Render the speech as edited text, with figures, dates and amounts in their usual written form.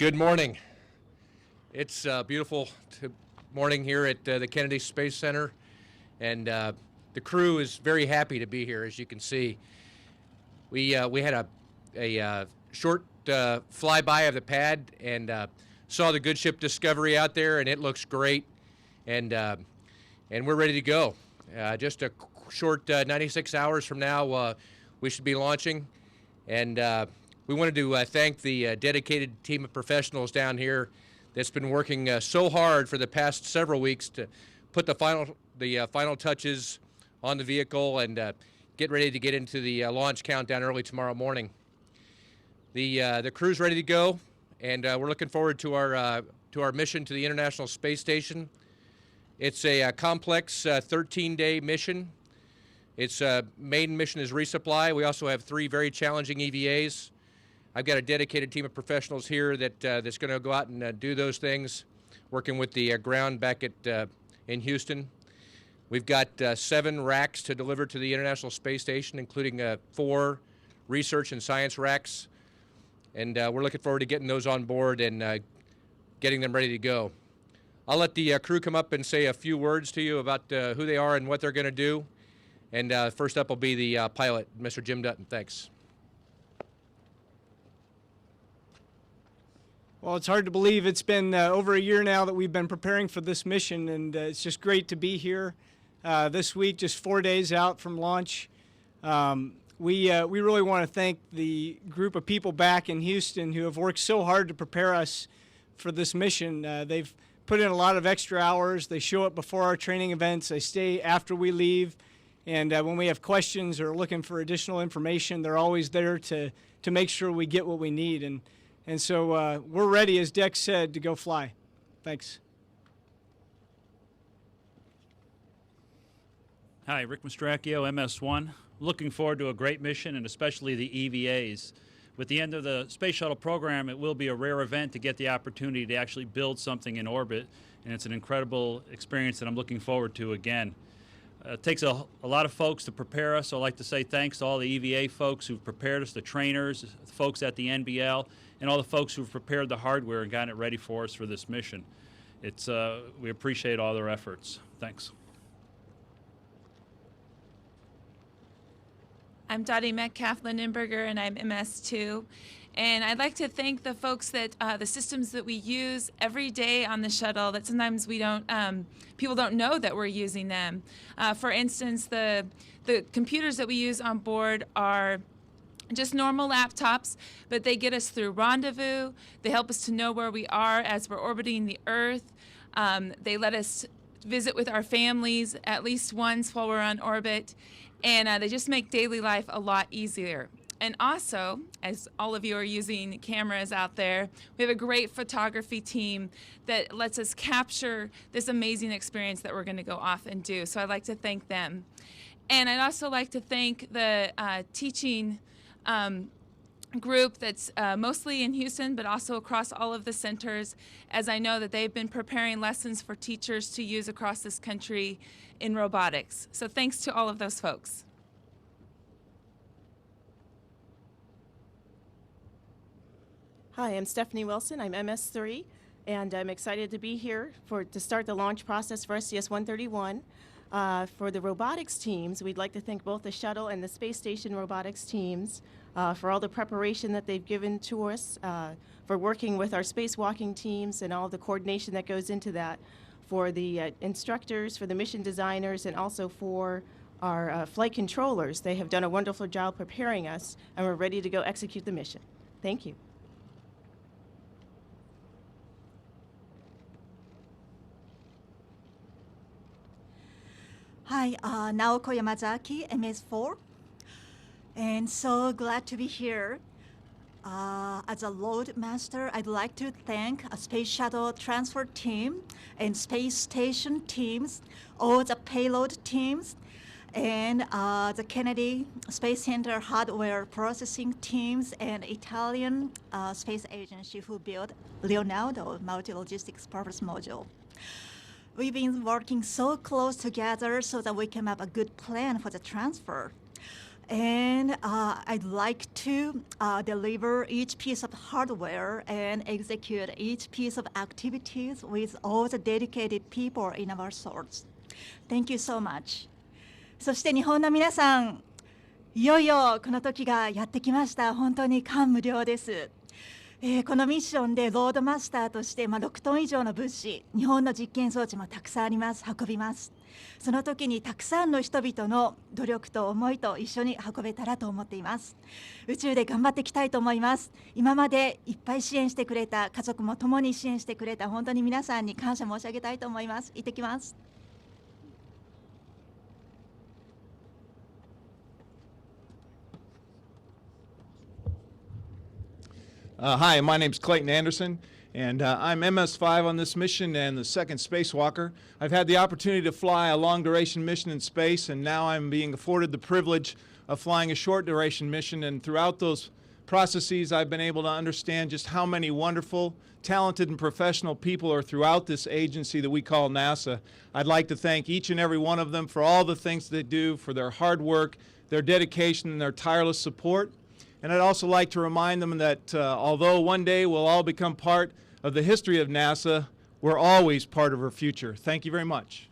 Good morning. It's a beautiful morning here at the Kennedy Space Center, and the crew is very happy to be here. As you can see, we had a short flyby of the pad and saw the good ship Discovery out there, and it looks great, and we're ready to go. Just a short 96 hours from now, we should be launching, and we wanted to thank the dedicated team of professionals down here that's been working so hard for the past several weeks to put the final touches on the vehicle and get ready to get into the launch countdown early tomorrow morning. The crew's ready to go, and we're looking forward to our mission to the International Space Station. It's a complex 13-day mission. Its main mission is resupply. We also have 3 very challenging EVAs. I've got a dedicated team of professionals here that's going to go out and do those things, working with the ground back at in Houston. We've got 7 racks to deliver to the International Space Station, including 4 research and science racks, and we're looking forward to getting those on board and getting them ready to go. I'll let the crew come up and say a few words to you about who they are and what they're going to do. And first up will be the pilot, Mr. Jim Dutton. Thanks. Well, it's hard to believe it's been over a year now that we've been preparing for this mission, and it's just great to be here this week, just 4 days out from launch. We really want to thank the group of people back in Houston who have worked so hard to prepare us for this mission. They've put in a lot of extra hours. They show up before our training events. They stay after we leave. And when we have questions or looking for additional information, they're always there to make sure we get what we need. And so we're ready, as Dex said, to go fly. Thanks. Hi, Rick Mastracchio, MS1. Looking forward to a great mission, and especially the EVAs. With the end of the space shuttle program, it will be a rare event to get the opportunity to actually build something in orbit, and it's an incredible experience that I'm looking forward to again. It takes a lot of folks to prepare us, so I'd like to say thanks to all the EVA folks who've prepared us, the trainers, the folks at the NBL, and all the folks who've prepared the hardware and gotten it ready for us for this mission. We appreciate all their efforts. Thanks. I'm Dottie Metcalf-Lindenburger, and I'm MS2. And I'd like to thank the folks that the systems that we use every day on the shuttle that sometimes we don't, people don't know that we're using them. For instance, the computers that we use on board are just normal laptops, but they get us through rendezvous. They help us to know where we are as we're orbiting the Earth. They let us visit with our families at least once while we're on orbit. And they just make daily life a lot easier. And also, as all of you are using cameras out there, we have a great photography team that lets us capture this amazing experience that we're going to go off and do. So I'd like to thank them. And I'd also like to thank the teaching group that's mostly in Houston, but also across all of the centers, as I know that they've been preparing lessons for teachers to use across this country in robotics. So thanks to all of those folks. Hi, I'm Stephanie Wilson. I'm MS3, and I'm excited to be here to start the launch process for STS-131. For the robotics teams, we'd like to thank both the shuttle and the space station robotics teams for all the preparation that they've given to us, for working with our spacewalking teams and all the coordination that goes into that, for the instructors, for the mission designers, and also for our flight controllers. They have done a wonderful job preparing us, and we're ready to go execute the mission. Thank you. Hi, Naoko Yamazaki, MS4, and so glad to be here. As a load master, I'd like to thank a space shuttle transfer team and space station teams, all the payload teams, and the Kennedy Space Center hardware processing teams and Italian space agency who built Leonardo multi-logistics purpose module. We've been working so close together so that we can have a good plan for the transfer. And I'd like to deliver each piece of hardware and execute each piece of activities with all the dedicated people in our source. Thank you so much. そして日本の皆さん、いよいよこの時がやってきました。本当に感無量です。このミッションでロードマスターとして、6トン以上の物資、日本の実験装置もたくさんあります。運びます。その時にたくさんの人々の努力と思いと一緒に運べたらと思っています。宇宙で頑張っていきたいと思います。今までいっぱい支援してくれた家族も共に支援してくれた本当に皆さんに感謝申し上げたいと思います。行ってきます。Hi, my name's Clayton Anderson, and I'm MS-5 on this mission and the second spacewalker. I've had the opportunity to fly a long-duration mission in space, and now I'm being afforded the privilege of flying a short-duration mission, and throughout those processes, I've been able to understand just how many wonderful, talented, and professional people are throughout this agency that we call NASA. I'd like to thank each and every one of them for all the things they do, for their hard work, their dedication, and their tireless support. And I'd also like to remind them that although one day we'll all become part of the history of NASA, we're always part of our future. Thank you very much.